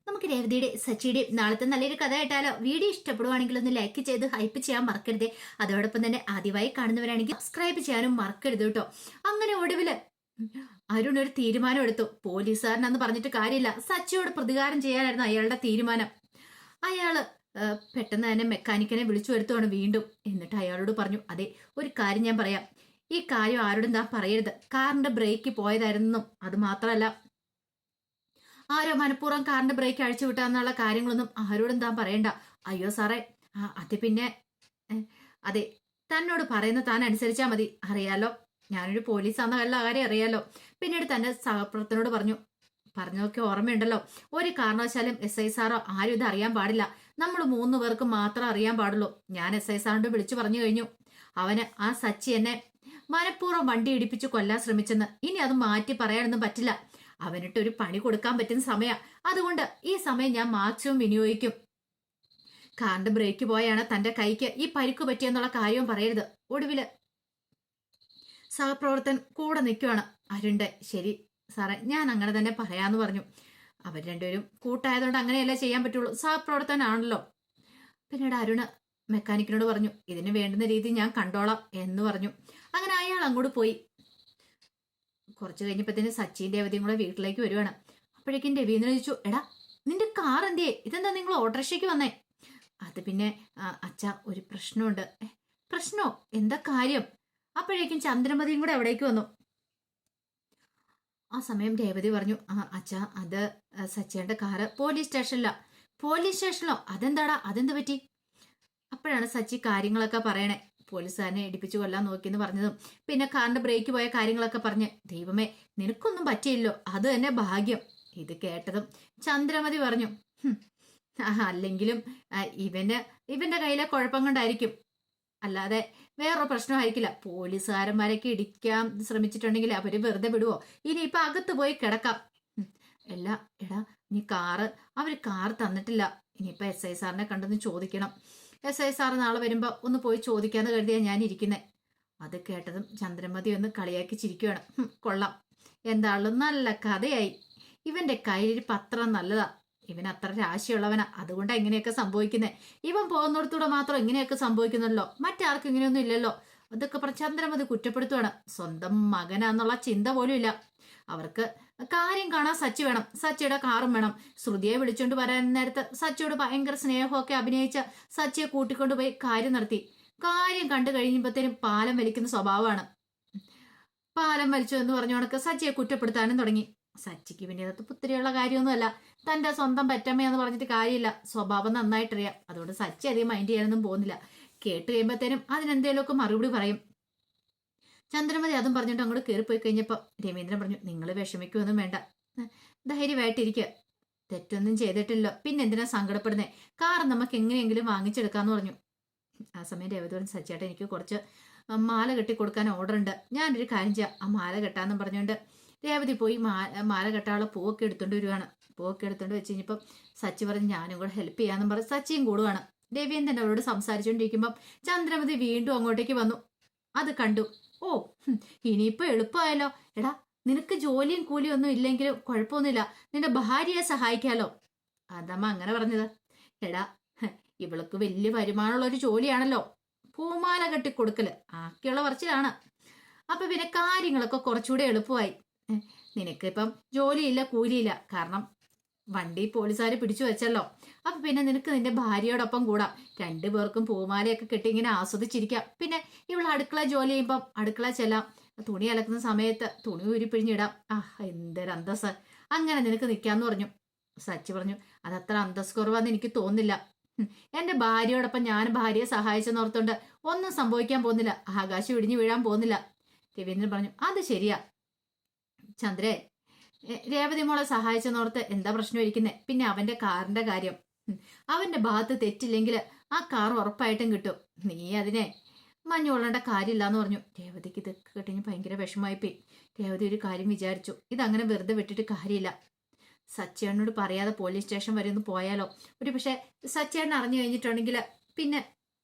നമുക്ക് രേവതിയുടെ സച്ചിയുടെയും നാളത്തെ നല്ലൊരു കഥ കേട്ടാലോ? വീഡിയോ ഇഷ്ടപ്പെടുവാണെങ്കിൽ ഒന്ന് ലൈക്ക് ചെയ്ത് ഹൈപ്പ് ചെയ്യാൻ മറക്കരുത്. അതോടൊപ്പം തന്നെ ആദ്യമായി കാണുന്നവരാണെങ്കിൽ സബ്സ്ക്രൈബ് ചെയ്യാനും മറക്കരുത് കേട്ടോ. അങ്ങനെ ഒടുവില് അരുൺ ഒരു തീരുമാനം എടുത്തു. പോലീസുകാരനെന്ന് പറഞ്ഞിട്ട് കാര്യമില്ല, സച്ചിയോട് പ്രതികാരം ചെയ്യാനായിരുന്നു അയാളുടെ തീരുമാനം. അയാള് പെട്ടെന്ന് തന്നെ മെക്കാനിക്കനെ വിളിച്ചു വരുത്തുവാണ് വീണ്ടും. എന്നിട്ട് അയാളോട് പറഞ്ഞു, അതെ, ഒരു കാര്യം ഞാൻ പറയാം, ഈ കാര്യം ആരോടും താൻ പറയരുത്. കാറിന്റെ ബ്രേക്ക് പോയതായിരുന്നെന്നും അത് മാത്രമല്ല ആരോ മനഃപൂർവ്വം കാറിന്റെ ബ്രേക്ക് അഴിച്ചു വിട്ടാന്നുള്ള കാര്യങ്ങളൊന്നും ആരോടും താൻ പറയണ്ട. അയ്യോ സാറേ, അത് പിന്നെ അതെ, തന്നോട് പറയുന്ന താൻ അനുസരിച്ചാ മതി. അറിയാലോ, ഞാനൊരു പോലീസാന്ന വല്ല കാര്യം അറിയാലോ. പിന്നീട് തന്റെ സഹപ്രവർത്തനോട് പറഞ്ഞു, പറഞ്ഞതൊക്കെ ഓർമ്മയുണ്ടല്ലോ, ഒരു കാരണവശാലും SI സാറോ ആരും ഇത് അറിയാൻ പാടില്ല. നമ്മൾ 3 പേർക്ക് മാത്രം അറിയാൻ പാടുള്ളൂ. ഞാൻ SI സാറിനോട് വിളിച്ചു പറഞ്ഞു കഴിഞ്ഞു. അവന് ആ സച്ചി എന്നെ മനഃപൂർവ്വം വണ്ടി ഇടിപ്പിച്ച് കൊല്ലാൻ ശ്രമിച്ചെന്ന്. ഇനി അത് മാറ്റി പറയാനൊന്നും പറ്റില്ല. അവനിട്ട് ഒരു പണി കൊടുക്കാൻ പറ്റുന്ന സമയ, അതുകൊണ്ട് ഈ സമയം ഞാൻ മാക്സിമം വിനിയോഗിക്കും. കാറിന്റെ ബ്രേക്ക് പോയാണ് തന്റെ കൈക്ക് ഈ പരിക്ക് പറ്റിയെന്നുള്ള കാര്യവും പറയരുത്. ഒടുവില് സഹപ്രവർത്തൻ കൂടെ നിൽക്കുവാണ്. അരുണ്ട്, ശരി സാറേ, ഞാൻ അങ്ങനെ തന്നെ പറയാന്ന് പറഞ്ഞു. അവർ രണ്ടുപേരും കൂട്ടായതുകൊണ്ട് അങ്ങനെയല്ലേ ചെയ്യാൻ പറ്റുള്ളൂ, സഹപ്രവർത്തനാണല്ലോ. പിന്നീട് അരുണ് മെക്കാനിക്കിനോട് പറഞ്ഞു, ഇതിന് വേണ്ടുന്ന രീതി ഞാൻ കണ്ടോളാം എന്ന് പറഞ്ഞു. അങ്ങനെ അയാൾ അങ്ങോട്ട് പോയി. കുറച്ച് കഴിഞ്ഞപ്പത്തിന് സച്ചിന്റെ അവധിയും കൂടെ വീട്ടിലേക്ക് വരുവാണ്. അപ്പോഴേക്കും രവീന്ദ്രൻ ചോദിച്ചു, എടാ നിന്റെ കാർ എന്തിയേ? ഇതെന്താ നിങ്ങൾ ഓട്ടോറിക്ഷയ്ക്ക് വന്നേ? അത് പിന്നെ അച്ഛ, ഒരു പ്രശ്നമുണ്ട്. പ്രശ്നോ? എന്താ കാര്യം? അപ്പോഴേക്കും ചന്ദ്രമതിയും കൂടെ അവിടേക്ക് വന്നു. ആ സമയം രേവതി പറഞ്ഞു, അച്ഛാ, അത് സച്ചിയുടെ കാറ് പോലീസ് സ്റ്റേഷനിലാ. പോലീസ് സ്റ്റേഷനിലോ? അതെന്താടാ, അതെന്ത് പറ്റി? അപ്പോഴാണ് സച്ചി കാര്യങ്ങളൊക്കെ പറയണേ. പോലീസുകാരനെ ഇടിപ്പിച്ചു കൊല്ലാൻ നോക്കിയെന്ന് പറഞ്ഞതും പിന്നെ കാറിന്റെ ബ്രേക്ക് പോയ കാര്യങ്ങളൊക്കെ പറഞ്ഞ്, ദൈവമേ, നിനക്കൊന്നും പറ്റിയില്ലോ, അത് തന്നെ ഭാഗ്യം. ഇത് കേട്ടതും ചന്ദ്രമതി പറഞ്ഞു, അല്ലെങ്കിലും ഇവന്റെ കയ്യിലെ കുഴപ്പം കൊണ്ടായിരിക്കും, അല്ലാതെ വേറൊരു പ്രശ്നമായിരിക്കില്ല. പോലീസുകാരന്മാരൊക്കെ ഇടിക്കാൻ ശ്രമിച്ചിട്ടുണ്ടെങ്കിൽ അവര് വെറുതെ വിടുവോ? ഇനിയിപ്പൊ അകത്ത് പോയി കിടക്കാം. എടാ, നീ അവര് കാറ് തന്നിട്ടില്ല. ഇനിയിപ്പൊ SI സാറിനെ കണ്ടെന്ന് ചോദിക്കണം. SI സാറ് നാളെ വരുമ്പോ ഒന്ന് പോയി ചോദിക്കാന്ന് കരുതിയാ ഞാൻ ഇരിക്കുന്നേ. അത് കേട്ടതും ചന്ദ്രമതി ഒന്ന് കളിയാക്കി ചിരിക്കുകയാണ്. കൊള്ളാം, എന്താളും നല്ല കഥയായി. ഇവന്റെ കയ്യിൽ പത്രം നല്ലതാ. ഇവൻ അത്ര രാശിയുള്ളവനാ, അതുകൊണ്ടാ ഇങ്ങനെയൊക്കെ സംഭവിക്കുന്നേ. ഇവൻ പോകുന്നിടത്തൂടെ മാത്രം ഇങ്ങനെയൊക്കെ സംഭവിക്കുന്നല്ലോ, മറ്റാർക്കും ഇങ്ങനെയൊന്നും ഇല്ലല്ലോ. അതൊക്കെ പറഞ്ഞ് ചന്ദ്രമതി കുറ്റപ്പെടുത്തുവാണ്. സ്വന്തം മകനാന്നുള്ള ചിന്ത പോലും ഇല്ല അവർക്ക്. കാര്യം കാണാൻ സച്ചി വേണം, സച്ചിയുടെ കാറും വേണം. ശ്രുതിയെ വിളിച്ചോണ്ട് വരാൻ നേരത്ത് സച്ചിയോട് ഭയങ്കര സ്നേഹമൊക്കെ അഭിനയിച്ച സച്ചിയെ കൂട്ടിക്കൊണ്ടുപോയി കാര്യം നടത്തി. കാര്യം കണ്ടു കഴിയുമ്പോഴത്തേനും പാലം വലിക്കുന്ന സ്വഭാവമാണ്. പാലം വലിച്ചു എന്ന് പറഞ്ഞു കണക്ക് സച്ചിയെ കുറ്റപ്പെടുത്താനും തുടങ്ങി. സച്ചിക്ക് പിന്നെ അകത്ത് പുത്തിരിയുള്ള കാര്യമൊന്നുമല്ല. തന്റെ സ്വന്തം പറ്റമ്മയെന്ന് പറഞ്ഞിട്ട് കാര്യമില്ല, സ്വഭാവം നന്നായിട്ടറിയാം. അതുകൊണ്ട് സച്ചി അധികം മൈൻഡ് ചെയ്യാനൊന്നും പോകുന്നില്ല. കേട്ട് കഴിയുമ്പോഴത്തേനും അതിനെന്തേലുമൊക്കെ മറുപടി പറയും. ചന്ദ്രമതി അതും പറഞ്ഞിട്ട് അങ്ങോട്ട് കയറിപ്പോയി കഴിഞ്ഞപ്പോ രവീന്ദ്രൻ പറഞ്ഞു, നിങ്ങൾ വിഷമിക്കുമൊന്നും വേണ്ട, ധൈര്യമായിട്ടിരിക്കുക. തെറ്റൊന്നും ചെയ്തിട്ടില്ലോ, പിന്നെ എന്തിനാ സങ്കടപ്പെടുന്നേ? കാർ നമുക്ക് എങ്ങനെയെങ്കിലും വാങ്ങിച്ചെടുക്കാന്ന് പറഞ്ഞു. ആ സമയം രേവതി, സച്ചിയായിട്ട് എനിക്ക് കുറച്ച് മാല കെട്ടി കൊടുക്കാൻ ഓർഡർ ഉണ്ട്, ഞാനൊരു കാര്യം ചെയ്യാം, ആ മാല കെട്ടാന്നും പറഞ്ഞുകൊണ്ട് രേവതി പോയി മാല കെട്ടാനുള്ള പൂവൊക്കെ എടുത്തോണ്ട് വരുവാണ്. പൂവൊക്കെ എടുത്തോണ്ട് വെച്ച് കഴിഞ്ഞപ്പം സച്ചി പറഞ്ഞ്, ഞാനും കൂടെ ഹെൽപ്പ് ചെയ്യാന്നും പറഞ്ഞ് സച്ചിയും കൂടുവാണ്. രവീന്ദ്രൻ അവരോട് സംസാരിച്ചുകൊണ്ടിരിക്കുമ്പം ചന്ദ്രമതി വീണ്ടും അങ്ങോട്ടേക്ക് വന്നു. അത് കണ്ടു. ഓ, ഇനിയിപ്പോ എളുപ്പമായല്ലോ. എടാ, നിനക്ക് ജോലിയും കൂലിയും ഒന്നും ഇല്ലെങ്കിലും കുഴപ്പമൊന്നുമില്ല, നിന്റെ ഭാര്യയെ സഹായിക്കാലോ. അതമ്മ അങ്ങനെ പറഞ്ഞത്? എടാ, ഇവൾക്ക് വലിയ വരുമാനമുള്ള ഒരു ജോലിയാണല്ലോ, പൂമാല കെട്ടിക്കൊടുക്കല്. ആക്കിയുള്ള പറച്ചിലാണ്. അപ്പൊ പിന്നെ കാര്യങ്ങളൊക്കെ കുറച്ചുകൂടെ എളുപ്പമായി. നിനക്കിപ്പം ജോലിയില്ല, കൂലിയില്ല, കാരണം വണ്ടി പോലീസുകാര് പിടിച്ചു വെച്ചല്ലോ. അപ്പൊ പിന്നെ നിനക്ക് നിന്റെ ഭാര്യയോടൊപ്പം കൂടാം, 2 പേർക്കും പൂമാലയൊക്കെ കെട്ടി ഇങ്ങനെ ആസ്വദിച്ചിരിക്കാം. പിന്നെ ഇവൾ അടുക്കള ജോലി ചെയ്യുമ്പം അടുക്കള ചെല്ലാം, തുണി അലക്കുന്ന സമയത്ത് തുണി ഉരിപ്പിഴിഞ്ഞിടാം. എന്തൊരു അന്തസ്, അങ്ങനെ നിനക്ക് നിൽക്കാന്ന് പറഞ്ഞു. സച്ചി പറഞ്ഞു, അതത്ര അന്തസ് കുറവാന്ന് എനിക്ക് തോന്നുന്നില്ല. എന്റെ ഭാര്യയോടൊപ്പം ഞാൻ ഭാര്യയെ സഹായിച്ചെന്നോർത്തോണ്ട് ഒന്നും സംഭവിക്കാൻ പോകുന്നില്ല, ആകാശം ഇടിഞ്ഞു വീഴാൻ പോകുന്നില്ല. രവീന്ദ്രൻ പറഞ്ഞു, അത് ശരിയാ ചന്ദ്രേ, രേവതി മോളെ സഹായിച്ചെന്നോർത്ത് എന്താ പ്രശ്നം ഇരിക്കുന്നേ? പിന്നെ അവന്റെ കാറിന്റെ കാര്യം, അവന്റെ ഭാഗത്ത് തെറ്റില്ലെങ്കിൽ ആ കാർ ഉറപ്പായിട്ടും കിട്ടും. നീ അതിനെ മഞ്ഞുകൊള്ളേണ്ട കാര്യമില്ലാന്ന് പറഞ്ഞു. രേവതിക്ക് ഇത് കേട്ടിന് ഭയങ്കര വിഷമമായിപ്പോയി. രേവതി ഒരു കാര്യം വിചാരിച്ചു, ഇതങ്ങനെ വെറുതെ വിട്ടിട്ട് കാര്യമില്ല. സച്ചേട്ടനോട് പറയാതെ പോലീസ് സ്റ്റേഷൻ വരെ ഒന്ന് പോയാലോ? ഒരു പക്ഷെ സച്ചേട്ടൻ അറിഞ്ഞു കഴിഞ്ഞിട്ടുണ്ടെങ്കിൽ പിന്നെ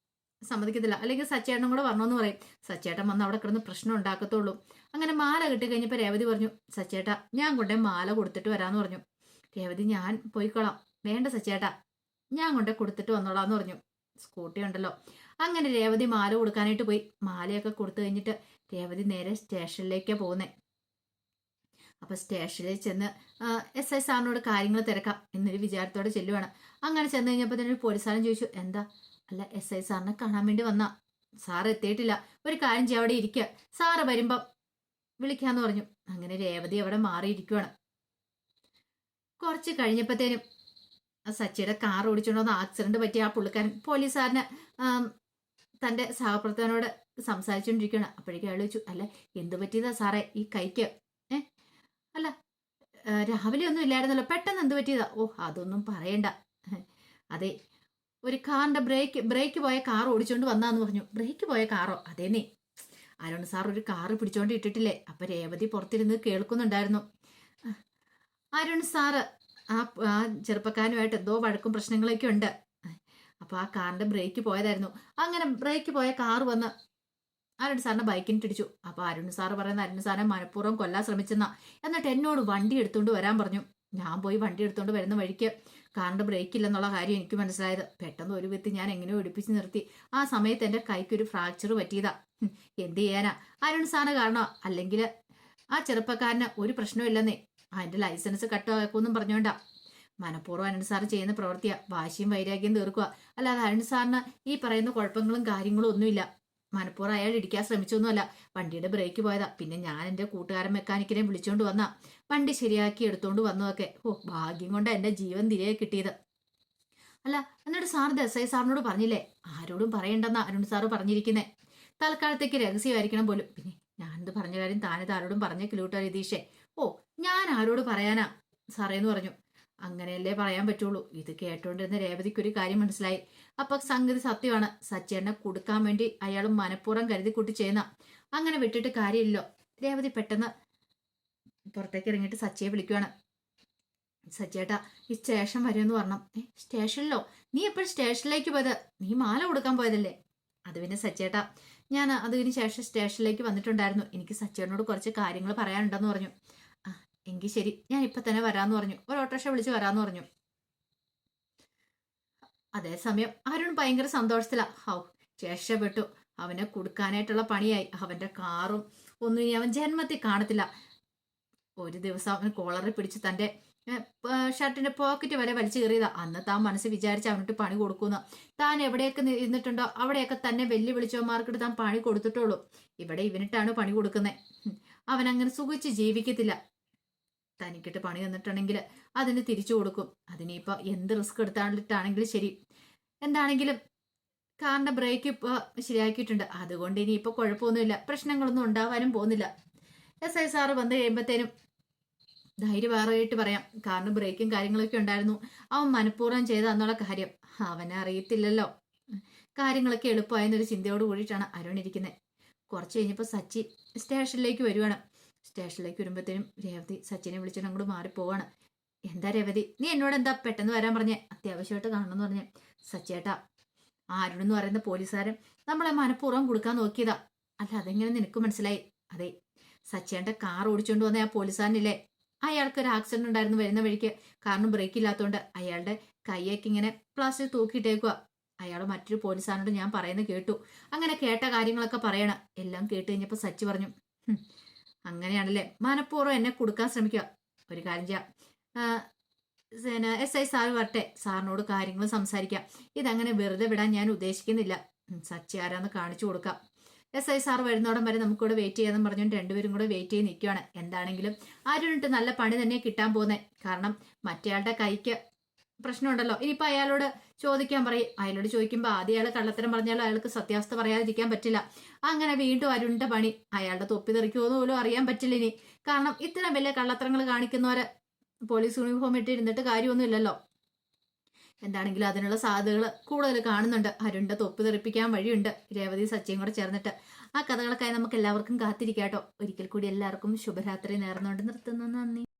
സമ്മതിക്കത്തില്ല, അല്ലെങ്കിൽ സച്ചേട്ടനും കൂടെ വരണമെന്ന് പറയും. സച്ചേട്ടൻ വന്ന് അവിടെ കിടന്ന് പ്രശ്നം ഉണ്ടാക്കത്തുള്ളൂ. അങ്ങനെ മാല കിട്ടി കഴിഞ്ഞപ്പോൾ രേവതി പറഞ്ഞു, സച്ചേട്ടാ, ഞാൻ കൊണ്ടേ മാല കൊടുത്തിട്ട് വരാന്ന് പറഞ്ഞു. രേവതി, ഞാൻ പോയിക്കോളാം, വേണ്ട സച്ചേട്ടാ, ഞാൻ കൊണ്ട് കൊടുത്തിട്ട് വന്നോളാന്ന് പറഞ്ഞു. സ്കൂട്ടി ഉണ്ടല്ലോ. അങ്ങനെ രേവതി മാല കൊടുക്കാനായിട്ട് പോയി. മാലയൊക്കെ കൊടുത്തു കഴിഞ്ഞിട്ട് രേവതി നേരെ സ്റ്റേഷനിലേക്കാണ് പോകുന്നത്. അപ്പൊ സ്റ്റേഷനിൽ ചെന്ന് എസ് ഐ സാറിനോട് കാര്യങ്ങൾ തിരക്കാം എന്നൊരു വിചാരത്തോടെ ചെല്ലുവാണ്. അങ്ങനെ ചെന്ന് കഴിഞ്ഞപ്പോൾ തന്നെ ഒരു പോലീസുകാരൻ ചോദിച്ചു, എന്താ? അല്ല, എസ് ഐ സാറിനെ കാണാൻ വേണ്ടി വന്നാ. സാറ് എത്തിയിട്ടില്ല, ഒരു കാര്യം ചെയ്യാൻ അവിടെ ഇരിക്കുക, സാറ് വരുമ്പം വിളിക്കാന്ന് പറഞ്ഞു. അങ്ങനെ രേവതി അവിടെ മാറിയിരിക്കുവാണ്. കുറച്ച് കഴിഞ്ഞപ്പോഴത്തേനും സച്ചിയുടെ കാർ ഓടിച്ചുകൊണ്ടുവന്ന് ആക്സിഡന്റ് പറ്റിയ ആ പുള്ളിക്കാരൻ പോലീസുകാരന് തന്റെ സഹപ്രവർത്തകനോട് സംസാരിച്ചുകൊണ്ടിരിക്കുകയാണ്. അപ്പോഴേക്കും അയാൾ ചോദിച്ചു, അല്ല എന്ത് പറ്റിയതാ സാറേ ഈ കൈക്ക്? അല്ല, രാവിലെ ഒന്നും ഇല്ലായിരുന്നല്ലോ, പെട്ടെന്ന് എന്ത് പറ്റിയതാ? ഓ, അതൊന്നും പറയണ്ട. അതെ, ഒരു കാറിന്റെ ബ്രേക്ക് പോയ കാർ ഓടിച്ചോണ്ട് വന്നാന്ന് പറഞ്ഞു. ബ്രേക്ക് പോയ കാറോ? അതേന്നേ, അരുൺ സാർ ഒരു കാറ് പിടിച്ചോണ്ട് ഇട്ടിട്ടില്ലേ? അപ്പൊ രേവതി പുറത്തിരുന്ന് കേൾക്കുന്നുണ്ടായിരുന്നു. അരുൺ സാറ് ആ ചെറുപ്പക്കാരനുമായിട്ട് എന്തോ വഴക്കും പ്രശ്നങ്ങളൊക്കെ ഉണ്ട്. അപ്പൊ ആ കാറിന്റെ ബ്രേക്ക് പോയതായിരുന്നു. അങ്ങനെ ബ്രേക്ക് പോയ കാർ വന്ന് അരുൺ സാറിന്റെ ബൈക്കിന് ഇടിച്ചു. അപ്പൊ അരുൺ സാറ് പറയുന്ന അരുൺ സാറിനെ മനഃപൂർവ്വം കൊല്ലാൻ ശ്രമിച്ചെന്നാ. എന്നിട്ട് എന്നോട് വണ്ടി എടുത്തോണ്ട് വരാൻ പറഞ്ഞു. ഞാൻ പോയി വണ്ടി എടുത്തോണ്ട് വരുന്ന വഴിക്ക് കാറിന്റെ ബ്രേക്ക് ഇല്ലെന്നുള്ള കാര്യം എനിക്ക് മനസ്സിലായത്. പെട്ടെന്ന് ഒരു വിത്ത് ഞാൻ എങ്ങനെയോ ഇടിപ്പിച്ച് നിർത്തി. ആ സമയത്ത് എന്റെ കൈക്കൊരു ഫ്രാക്ചർ പറ്റിയതാ. എന്ത് ചെയ്യാനാ? അരുൺ സാറിന് കാരണോ? അല്ലെങ്കിൽ ആ ചെറുപ്പക്കാരന് ഒരു പ്രശ്നമില്ലെന്നേ. അതിന്റെ ലൈസൻസ് കട്ടാക്കുമെന്നും പറഞ്ഞോണ്ടാ. മനഃപൂർവ്വം അരുൺ സാർ ചെയ്യുന്ന പ്രവൃത്തിയാ. വാശിയും വൈരാഗ്യം തീർക്കുക. അല്ലാതെ അരുൺ സാറിന് ഈ പറയുന്ന കുഴപ്പങ്ങളും കാര്യങ്ങളും ഒന്നുമില്ല. മനഃപൂർവ്വം അയാൾ ഇടിക്കാൻ ശ്രമിച്ചൊന്നുമല്ല. വണ്ടിയുടെ ബ്രേക്ക് പോയതാ. പിന്നെ ഞാൻ എൻ്റെ കൂട്ടുകാരൻ മെക്കാനിക്കിനെ വിളിച്ചോണ്ട് വന്നാ വണ്ടി ശരിയാക്കി എടുത്തോണ്ട് വന്നതൊക്കെ. ഓ, ഭാഗ്യം കൊണ്ട് എൻ്റെ ജീവൻ തിരികെ കിട്ടിയത്. അല്ല, എന്നിട്ട് സാർ എസ് ഐ സാറിനോട് പറഞ്ഞില്ലേ? ആരോടും പറയണ്ടെന്നാ അരുൺ സാറ് പറഞ്ഞിരിക്കുന്നേ. തൽക്കാലത്തേക്ക് രഹസ്യമായിരിക്കണം പോലും. പിന്നെ ഞാനിത് പറഞ്ഞ കാര്യം താനിത് ആരോടും പറഞ്ഞേക്കില്ല കേട്ടോ രതീഷേ. ഓ, ഞാൻ ആരോട് പറയാനാ സാറേന്ന് പറഞ്ഞു. അങ്ങനെയല്ലേ പറയാൻ പറ്റുള്ളൂ. ഇത് കേട്ടോണ്ടിരുന്ന രേവതിക്ക് ഒരു കാര്യം മനസ്സിലായി. അപ്പൊ സംഗതി സത്യമാണ്. സച്ചേട്ടനെ കൊടുക്കാൻ വേണ്ടി അയാൾ മനഃപൂർവ്വം കരുതി കൂട്ടി ചെയ്യുന്ന. അങ്ങനെ വിട്ടിട്ട് കാര്യമില്ലല്ലോ. രേവതി പെട്ടെന്ന് പുറത്തേക്ക് ഇറങ്ങിയിട്ട് സച്ചിയെ വിളിക്കുവാണ്. സച്ചേട്ടാ, ഈ സ്റ്റേഷൻ വരുമെന്ന് പറഞ്ഞു. സ്റ്റേഷനിലോ? നീ എപ്പോഴും സ്റ്റേഷനിലേക്ക് പോയത്? നീ മാല കൊടുക്കാൻ പോയതല്ലേ? അത് പിന്നെ സച്ചേട്ടാ, ഞാൻ അതിന് ശേഷം സ്റ്റേഷനിലേക്ക് വന്നിട്ടുണ്ടായിരുന്നു. എനിക്ക് സച്ചേട്ടനോട് കുറച്ച് കാര്യങ്ങൾ പറയാനുണ്ടെന്ന് പറഞ്ഞു. ആ, എങ്കിൽ ശരി, ഞാൻ ഇപ്പൊ തന്നെ വരാന്ന് പറഞ്ഞു. ഒരു ഓട്ടോറിക്ഷ വിളിച്ച് വരാന്ന് പറഞ്ഞു. അതേസമയം അരുൺ ഭയങ്കര സന്തോഷത്തിലാ. ഹൗ, രക്ഷപ്പെട്ടു. അവനെ കൊടുക്കാനായിട്ടുള്ള പണിയായി. അവന്റെ കാറും ഒന്നും ഇനി അവൻ ജന്മത്തിൽ കാണത്തില്ല. ഒരു ദിവസം അവൻ കോളറിൽ പിടിച്ച് തന്റെ ഷർട്ടിന്റെ പോക്കറ്റ് വരെ വലിച്ചു കയറിയതാ. അന്ന് താൻ മനസ്സ് വിചാരിച്ച് അവനിട്ട് പണി കൊടുക്കുന്നു. താൻ എവിടെയൊക്കെ ഇരുന്നിട്ടുണ്ടോ അവിടെയൊക്കെ തന്നെ വെല്ലുവിളിച്ചവന്മാർക്കിട്ട് താൻ പണി കൊടുത്തിട്ടുള്ളൂ. ഇവിടെ ഇവനിട്ടാണ് പണി കൊടുക്കുന്നത്. അവൻ അങ്ങനെ സുഖിച്ച് ജീവിക്കത്തില്ല. തനിക്കിട്ട് പണി തന്നിട്ടുണ്ടെങ്കിൽ അതിന് തിരിച്ചു കൊടുക്കും. അതിനിപ്പോ എന്ത് റിസ്ക് എടുത്താണെങ്കിലും ശരി. എന്താണെങ്കിലും കാറിന്റെ ബ്രേക്ക് ഇപ്പൊ ശരിയാക്കിയിട്ടുണ്ട്. അതുകൊണ്ട് ഇനിയിപ്പോ കുഴപ്പമൊന്നുമില്ല, പ്രശ്നങ്ങളൊന്നും ഉണ്ടാവാനും പോകുന്നില്ല. എസ് ഐ സാറ് വന്ന് കഴിയുമ്പോഴത്തേനും ധൈര്യമായിട്ട് പറയാം, കാരണം ബ്രേക്കും കാര്യങ്ങളൊക്കെ ഉണ്ടായിരുന്നു. അവൻ മനഃപൂർവ്വം ചെയ്തെന്നുള്ള കാര്യം അവനെ അറിയത്തില്ലല്ലോ. കാര്യങ്ങളൊക്കെ എളുപ്പമായെന്നൊരു ചിന്തയോട് കൂടിയിട്ടാണ് അരുൺ ഇരിക്കുന്നത്. കുറച്ച് കഴിഞ്ഞപ്പോൾ സച്ചി സ്റ്റേഷനിലേക്ക് വരുവാണ്. സ്റ്റേഷനിലേക്ക് വരുമ്പോഴത്തേനും രേവതി സച്ചിനെ വിളിച്ചിട്ട് അങ്ങോട്ട് മാറിപ്പോവാണ്. എന്താ രേവതി, നീ എന്നോട് എന്താ പെട്ടെന്ന് വരാൻ പറഞ്ഞേ? അത്യാവശ്യമായിട്ട് കാണണമെന്ന് പറഞ്ഞേ. സച്ചേട്ടാ, അരുൺ എന്ന് പറയുന്ന പോലീസുകാരൻ നമ്മളെ മനഃപൂർവ്വം കൊടുക്കാൻ നോക്കിയതാ. അല്ല, അതെങ്ങനെ നിനക്ക് മനസ്സിലായി? അതെ, സച്ചേന്റെ കാർ ഓടിച്ചോണ്ട് വന്ന ആ പോലീസുകാരനില്ലേ, അയാൾക്ക് ഒരു ആക്സിഡന്റ് ഉണ്ടായിരുന്നു വരുന്ന വഴിക്ക്. കാരണം ബ്രേക്ക് ഇല്ലാത്തതുകൊണ്ട് അയാളുടെ കൈയൊക്കെ ഇങ്ങനെ പ്ലാസ്റ്റിക് തൂക്കിയിട്ടേക്കുക. അയാൾ മറ്റൊരു പോലീസുകാരനോട് ഞാൻ പറയുന്നത് കേട്ടു. അങ്ങനെ കേട്ട കാര്യങ്ങളൊക്കെ പറയണം. എല്ലാം കേട്ട് കഴിഞ്ഞപ്പോൾ സച്ചി പറഞ്ഞു, അങ്ങനെയാണല്ലേ, മനഃപൂർവ്വം എന്നെ കൊടുക്കാൻ ശ്രമിക്കുക. ഒരു കാര്യം ചെയ്യാം, എസ് ഐ സാറ് വരട്ടെ, സാറിനോട് കാര്യങ്ങൾ സംസാരിക്കാം. ഇതങ്ങനെ വെറുതെ വിടാൻ ഞാൻ ഉദ്ദേശിക്കുന്നില്ല. സച്ചി ആരാന്ന് കാണിച്ചു കൊടുക്കാം. എസ് ഐ സാർ വരുന്നോടം വരെ നമുക്കിവിടെ വെയിറ്റ് ചെയ്യാമെന്ന് പറഞ്ഞുകൊണ്ട് രണ്ടുപേരും കൂടെ വെയിറ്റ് ചെയ്ത് നിൽക്കുകയാണ്. എന്താണെങ്കിലും അരുണിട്ട് നല്ല പണി തന്നെ കിട്ടാൻ പോകുന്നത്. കാരണം മറ്റേയാളുടെ കൈക്ക് പ്രശ്നമുണ്ടല്ലോ. ഇനിയിപ്പോൾ അയാളോട് ചോദിക്കാൻ പറയും. അയാളോട് ചോദിക്കുമ്പോൾ ആദ്യം അയാൾ കള്ളത്തരം പറഞ്ഞാലും അയാൾക്ക് സത്യാവസ്ഥ പറയാതിരിക്കാൻ പറ്റില്ല. അങ്ങനെ വീണ്ടും അരുണിന്റെ പണി അയാളുടെ തൊപ്പി തെറിക്കുമെന്ന് പോലും അറിയാൻ പറ്റില്ല ഇനി. കാരണം ഇത്ര വലിയ കള്ളത്തരങ്ങൾ കാണിക്കുന്നവരെ പോലീസ് യൂണിഫോം ഇട്ട് ഇരുന്നിട്ട് കാര്യമൊന്നുമില്ലല്ലോ. എന്താണെങ്കിലും അതിനുള്ള സാധ്യതകൾ കൂടുതൽ കാണുന്നുണ്ട്. അരുണിന്റെ തൊപ്പി തെറിപ്പിക്കാൻ വഴിയുണ്ട്. രേവതി സച്ചിയും കൂടെ ചേർന്നിട്ട് ആ കഥകളൊക്കെ നമുക്ക് എല്ലാവർക്കും കാത്തിരിക്കാട്ടോ. ഒരിക്കൽ കൂടി എല്ലാവർക്കും ശുഭരാത്രി നേർന്നുകൊണ്ട് നിർത്തുന്നു. നന്ദി.